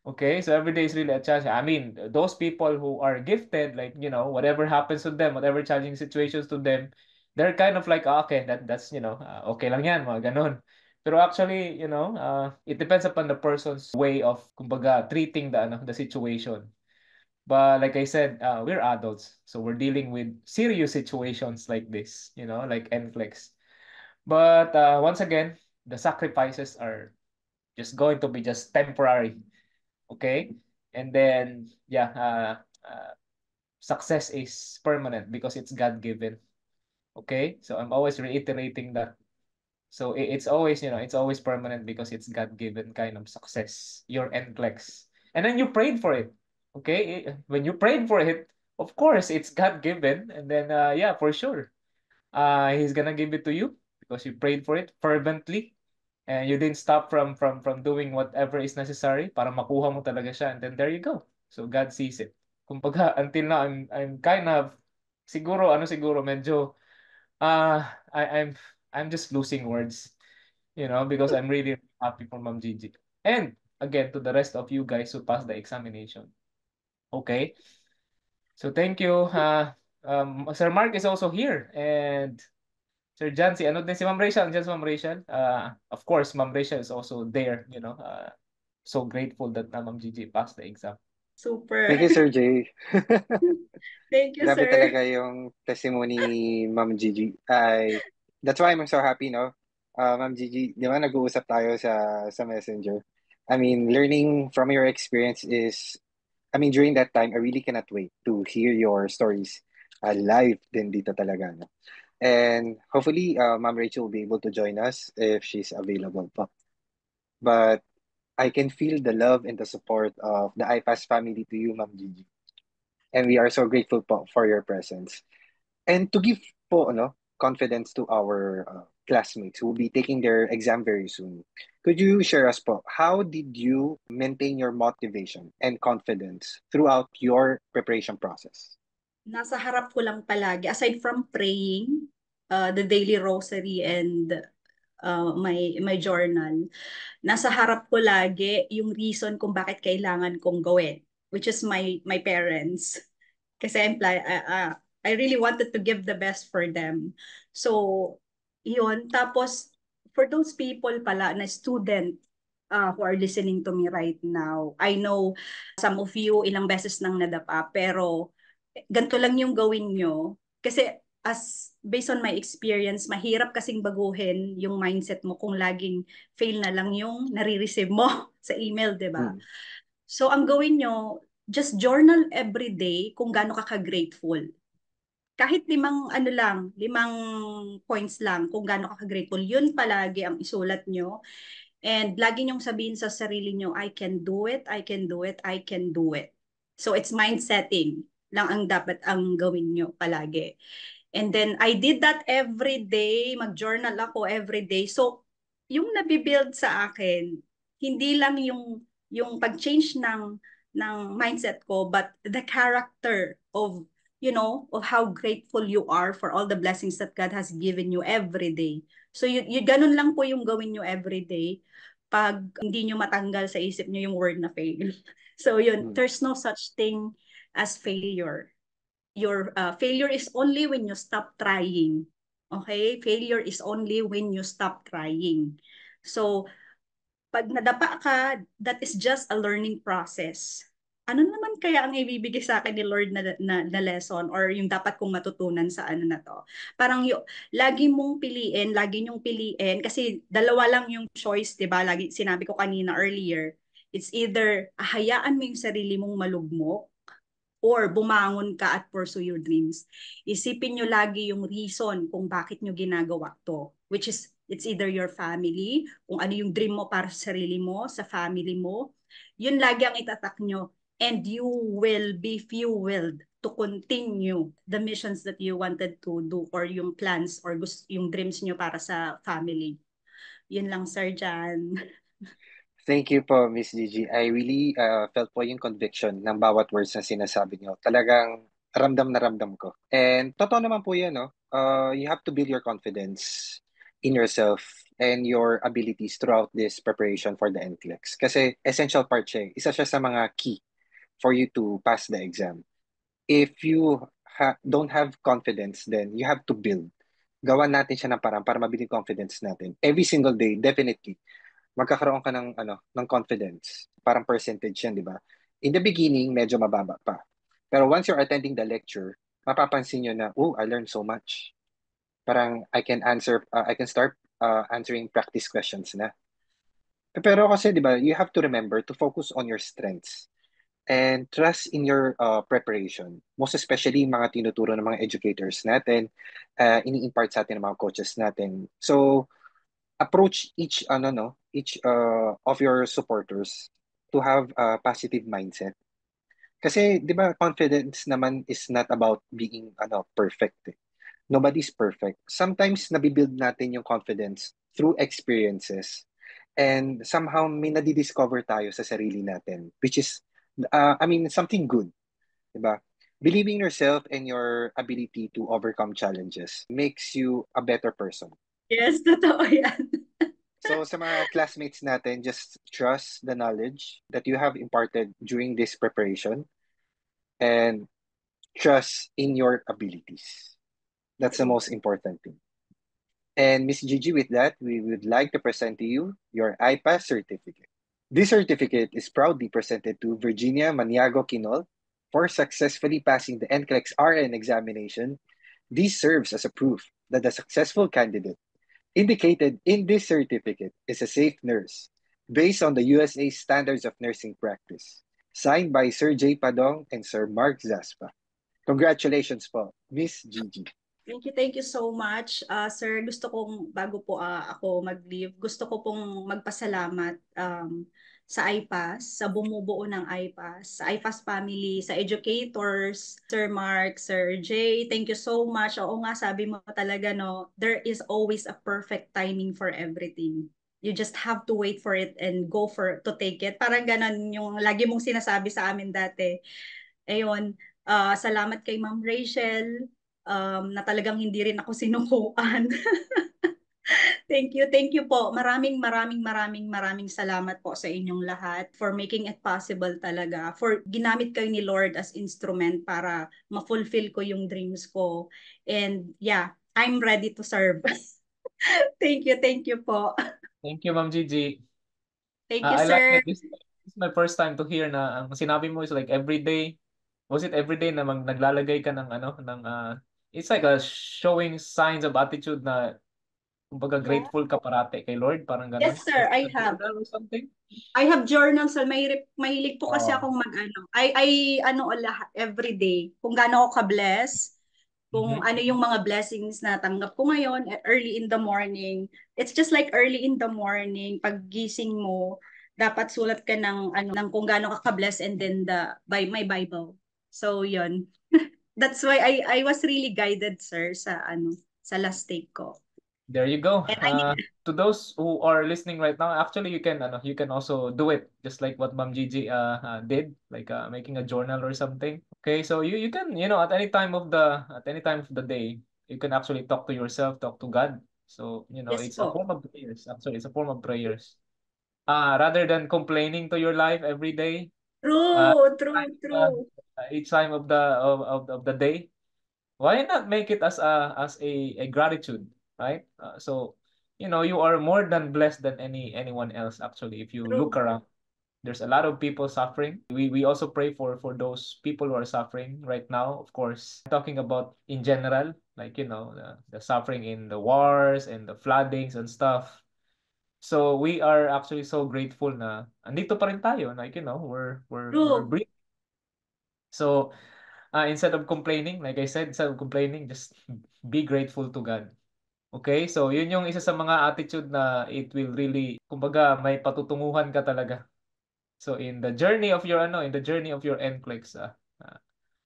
Okay, so every day is really a challenge. I mean, those people who are gifted, like, whatever happens to them, whatever challenging situations to them, they're kind of like, okay, that's, okay lang yan, mga ganun. Pero actually, it depends upon the person's way of, kumbaga, treating the situation. But like I said, we're adults, so we're dealing with serious situations like this, like NFLEX. But once again, the sacrifices are just going to be just temporary, okay? And then, yeah, success is permanent because it's God-given, okay? So I'm always reiterating that. So it's always, it's always permanent because it's God-given kind of success, your NCLEX. And then you prayed for it, okay? When you prayed for it, of course, it's God-given. And then, yeah, for sure, He's gonna give it to you because you prayed for it fervently and you didn't stop from doing whatever is necessary para makuha mo talaga siya, and then there you go. So God sees it. Kumbaga, until now, I'm kind of siguro medyo I'm just losing words, because I'm really happy for Ma'am Gigi. And again, to the rest of you guys who passed the examination. Okay? So thank you. Sir Mark is also here, and Sir John, ano din si Ma'am Rachel? Andiyan si Ma'am Rachel. Of course, Ma'am Rachel is also there, so grateful that Ma'am Gigi passed the exam. Super. Thank you, Sir Jay. Thank you, Grabe sir. talaga yung testimony ni Ma'am Gigi. That's why I'm so happy, no? Ma'am Gigi, di ba nag-uusap tayo sa Messenger? I mean, learning from your experience is, I mean, during that time, I really cannot wait to hear your stories live din dito talaga, no? And hopefully, Ma'am Rachel will be able to join us if she's available pa. But I can feel the love and the support of the iPass family to you, Ma'am Gigi. And we are so grateful po for your presence. And to give po confidence to our classmates who will be taking their exam very soon, could you share us po, how did you maintain your motivation and confidence throughout your preparation process? Nasa harap ko lang palagi, aside from praying, the daily rosary and my journal, nasa harap ko lagi yung reason kung bakit kailangan kong gawin, which is my parents. Kasi I really wanted to give the best for them. So, yun. Tapos, for those people pala na student who are listening to me right now, I know some of you ilang beses nang nadapa, pero ganito lang yung gawin nyo. Kasi based on my experience, mahirap kasing baguhin yung mindset mo kung laging fail na lang yung nare-receive mo sa email, di ba? Mm. So, ang gawin nyo, just journal every day kung gaano ka ka-grateful. Kahit limang points lang kung gaano ka ka-grateful, yun palagi ang isulat nyo. And lagi nyong sabihin sa sarili nyo, I can do it, I can do it, I can do it. So it's mind setting lang ang dapat ang gawin nyo palagi. And then I did that every day, mag-journal ako every day. So yung nabibuild sa akin, hindi lang yung pag-change ng mindset ko, but the character of how grateful you are for all the blessings that God has given you every day. So ganun lang po yung gawin nyo every day pag hindi nyo matanggal sa isip nyo yung word na fail. So yun, Mm. there's no such thing as failure. Your failure is only when you stop trying. Okay? Failure is only when you stop trying. So, pag nadapa ka, that is just a learning process. Ano naman kaya ang ibibigay sa akin ni Lord na lesson or yung dapat kong matutunan sa ano na to? Parang lagi nyong piliin kasi dalawa lang yung choice, 'di ba? Lagi sinabi ko kanina earlier. It's either hayaan mo yung sarili mong malugmok or bumangon ka at pursue your dreams. Isipin nyo lagi yung reason kung bakit nyo ginagawa to, which is it's either your family, kung ano yung dream mo para sa sarili mo, sa family mo, yun lagi ang itatak nyo, and you will be fueled to continue the missions that you wanted to do or yung plans or yung dreams nyo para sa family. Yun lang, Sir Jan. Thank you po, Miss Gigi. I really felt po yung conviction ng bawat words na sinasabi niyo. Talagang ramdam na ramdam ko. And totoo naman po yan, no? You have to build your confidence in yourself and your abilities throughout this preparation for the NCLEX. Kasi essential part siya. Isa siya sa mga key for you to pass the exam. If you don't have confidence, then you have to build. Gawan natin siya ng parang para mabili confidence natin. Every single day, definitely, magkakaroon ka ng confidence. Parang percentage yan, di ba? In the beginning, medyo mababa pa. Pero once you're attending the lecture, mapapansin nyo na, oh, I learned so much. Parang I can start answering practice questions na. Pero kasi, di ba, you have to remember to focus on your strengths and trust in your preparation. Most especially mga tinuturo ng mga educators natin, ini-impart sa atin ng mga coaches natin. So, approach each of your supporters to have a positive mindset. Kasi 'di ba confidence naman is not about being perfect. Nobody's perfect. Sometimes nabibuild natin yung confidence through experiences and somehow may nadidiscover tayo sa sarili natin which is something good, 'di ba? Believing yourself and your ability to overcome challenges makes you a better person. Yes, totoo yan. So sa mga classmates natin, just trust the knowledge that you have imparted during this preparation and trust in your abilities. That's the most important thing. And Miss Gigi, with that, we would like to present to you your IPAS certificate. This certificate is proudly presented to Virginia Maniago Quinol for successfully passing the NCLEX RN examination. This serves as a proof that the successful candidate indicated in this certificate is a safe nurse based on the USA Standards of Nursing Practice, signed by Sir J. Padong and Sir Mark Zaspa. Congratulations po, Miss Gigi. Thank you so much. Sir, gusto kong, bago po ako mag-leave, gusto ko pong magpasalamat sa IPAS, sa bumubuo ng IPAS, sa IPAS family, sa educators, Sir Mark, Sir Jay, thank you so much. Oo nga, sabi mo talaga, no, there is always a perfect timing for everything. You just have to wait for it and go to take it. Parang ganon yung lagi mong sinasabi sa amin dati. Ayun, salamat kay Ma'am Rachel, na talagang hindi rin ako sinukuan. Thank you po. Maraming salamat po sa inyong lahat for making it possible talaga. For ginamit kayo ni Lord as instrument para ma-fulfill ko yung dreams ko. And yeah, I'm ready to serve. Thank you po. Thank you, Ma'am Gigi. Thank you, I like sir. it. This is my first time to hear na ang sinabi mo is like every day. Was it every day na naglalagay ka ng it's like a showing signs of attitude na kumbaga Yeah. grateful ka parate kay Lord, parang ganun. Yes, sir, Was I it a have. journal or something? I have journals. Mahilig po kasi Oh. akong mag-ano. I lahat every day. Kung gaano ako ka-bless, kung ano yung mga blessings na tanggap ko ngayon early in the morning. It's just like early in the morning, paggising mo, dapat sulat ka ng kung gaano ka ka-bless and then by my Bible. So, yun. That's why I was really guided, sir, sa last take ko. There you go. And To those who are listening right now, actually you can also do it just like what Ma'am Gigi did, like making a journal or something. Okay, so you can at any time of the day you can actually talk to yourself, talk to God. So yes it's a po. form of prayers. Actually, it's a form of prayers. Rather than complaining to your life every day, True. each time of the day, why not make it as a gratitude, right? So you are more than blessed than anyone else. Actually, if you look True. around, there's a lot of people suffering. We also pray for those people who are suffering right now. Of course, talking about in general, like the suffering in the wars and the floodings and stuff. So we are actually so grateful na andito pa rin tayo, like we're True. breathing. So instead of complaining, like I said, instead of complaining, just be grateful to God. Okay? So, yun yung isa sa mga attitude na it will really, kumbaga, may patutunguhan ka talaga. So, in the journey of your NCLEX,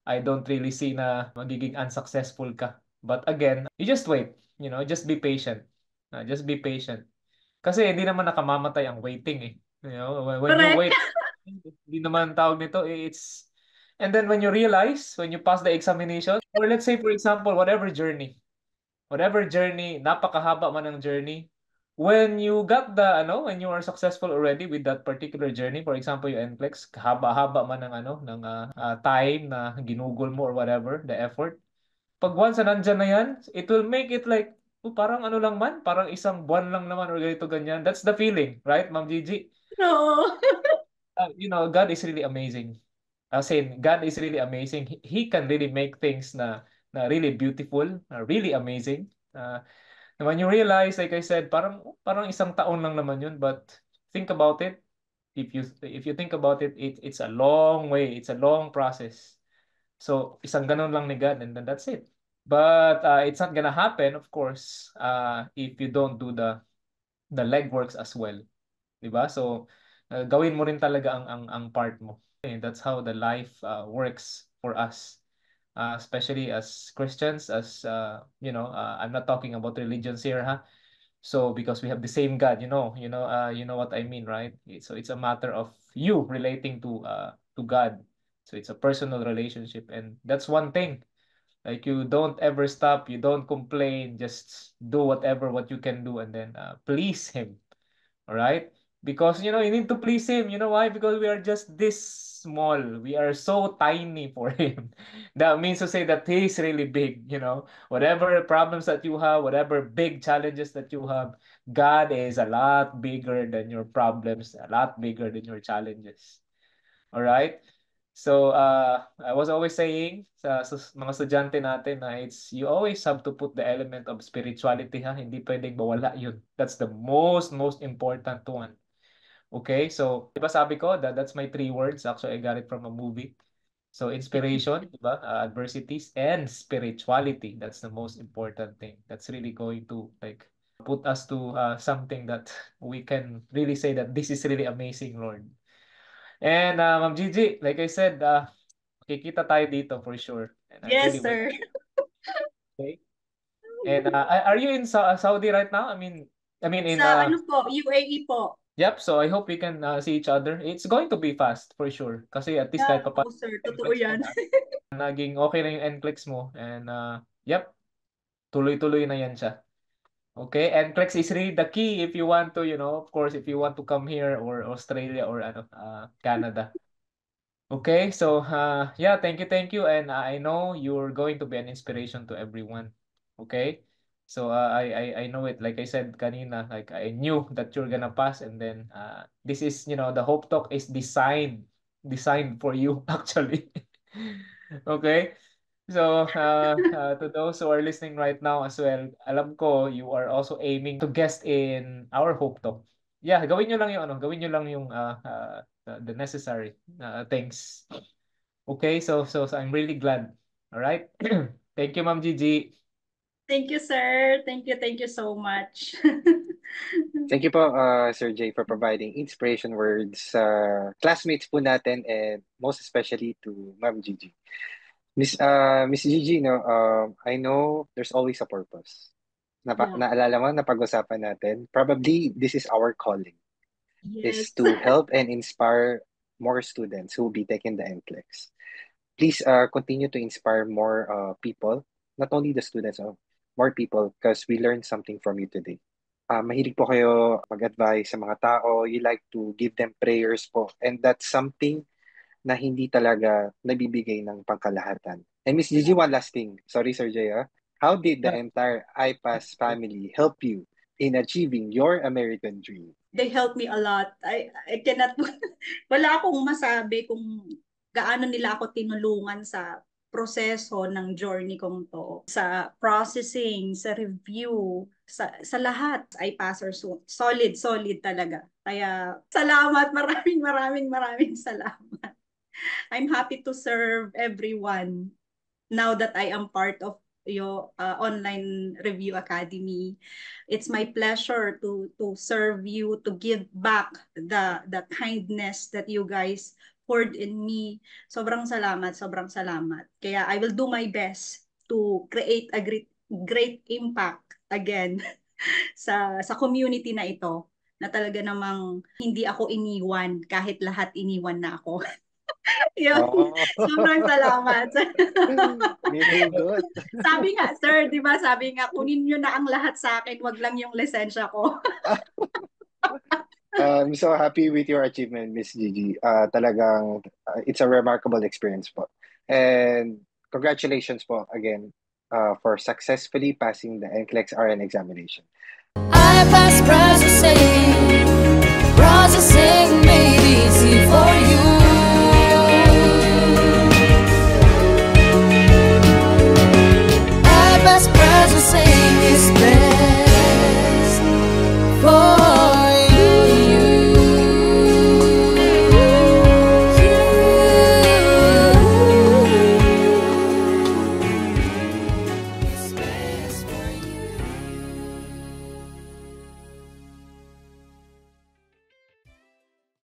I don't really see na magiging unsuccessful ka. But again, you just wait. Just be patient. Just be patient. Kasi hindi naman nakamamatay ang waiting eh. When you Correct. wait, hindi naman tawag nito, And then when you realize, when you pass the examination, or let's say, for example, whatever journey, napakahaba man ang journey, when you got when you are successful already with that particular journey, for example, yung NCLEX, haba-haba man ng time na ginugol mo or whatever, the effort. Pag once na nandyan na yan, it will make it like, parang ano lang man, parang isang buwan lang naman or ganito ganyan. That's the feeling, right, Ma'am Gigi? No. God is really amazing. As in, God is really amazing. He can really make things na really beautiful, na really amazing. When you realize, like I said, parang isang taon lang naman yun, but think about it. If you think about it, it's a long way. It's a long process. So, isang ganun lang ni God, and then that's it. But it's not gonna happen, of course, if you don't do the legworks as well. Diba? So, gawin mo rin talaga ang part mo. And that's how the life works for us. Especially as Christians, I'm not talking about religions here, ha? So because we have the same God, you know what I mean, right? So it's a matter of you relating to God. So it's a personal relationship, and that's one thing. Like you don't ever stop, you don't complain, just do what you can do, and then please Him. All right? Because you need to please him. You know why? Because we are just this small. We are so tiny for him. That means to say that he is really big. Whatever problems that you have, whatever big challenges that you have, God is a lot bigger than your problems, a lot bigger than your challenges. All right? So, I was always saying sa mga estudyante natin na you always have to put the element of spirituality, ha? Hindi pwedeng mawala yun. That's the most important one. Okay? So, di ba sabi ko, that's my 3 words. Actually, I got it from a movie. So, inspiration, di ba? Adversities and spirituality. That's the most important thing. That's really going to put us to something that we can really say that this is really amazing, Lord. And Ma'am Gigi, like I said, kikita tayo dito for sure. And I'm really Yes, waiting. sir. Okay? And are you in Saudi right now? I mean in Sa ano po, UAE po. yep, so I hope we can see each other. It's going to be fast for sure. Kasi at least Yeah, kahit pa po, sir. Totoo NCLEX mo yan. na, naging okay na yung NCLEX mo. And yep, tuloy-tuloy na yan siya. Okay, NCLEX is really the key if you want to, of course, if you want to come here or Australia or Canada. Okay, so yeah, thank you, and I know you're going to be an inspiration to everyone. Okay, so I know it. Like I said kanina, like I knew that you're gonna pass, and then this is the Hope Talk is designed for you actually. Okay, so to those who are listening right now as well, alam ko you are also aiming to guest in our Hope Talk. Yeah, gawin nyo lang yung the necessary things. Okay, so I'm really glad. All right. Thank you, Ma'am Gigi. Thank you, sir. Thank you so much. Thank you po, Sir Jay, for providing inspiration words sa classmates po natin and most especially to Ma'am Gigi. Miss Gigi, no, I know there's always a purpose. Yeah. Naalala mo, napag-usapan natin, probably this is our calling, is Yes. to help and inspire more students who will be taking the NCLEX. Please continue to inspire more people, not only the students, more people, because we learned something from you today. Mahilig po kayo mag-advise sa mga tao. You like to give them prayers po. And that's something na hindi talaga nabibigay ng pangkalahatan. And Miss Gigi, one last thing. Sorry, Sir Jay. How did the Yeah. entire iPass family help you in achieving your American dream? They helped me a lot. I cannot, wala akong masabi kung gaano nila ako tinulungan sa proseso ng journey kong to. Sa processing, sa review, sa lahat ay passer solid talaga. Kaya salamat, maraming salamat. I'm happy to serve everyone now that I am part of your online review academy. It's my pleasure to serve you, to give back the kindness that you guys poured in me. Sobrang salamat, sobrang salamat. Kaya I will do my best to create a great impact again sa community na ito, na talaga namang hindi ako iniwan kahit lahat iniwan na ako. Yun. Oh, Sobrang salamat. nihugot. Sabi nga, sir, di ba? Sabi nga, kunin nyo na ang lahat sa akin, wag lang yung lisensya ko. I'm so happy with your achievement, Miss Gigi. Talagang, it's a remarkable experience po. And congratulations po again for successfully passing the NCLEX RN examination. I pass processing.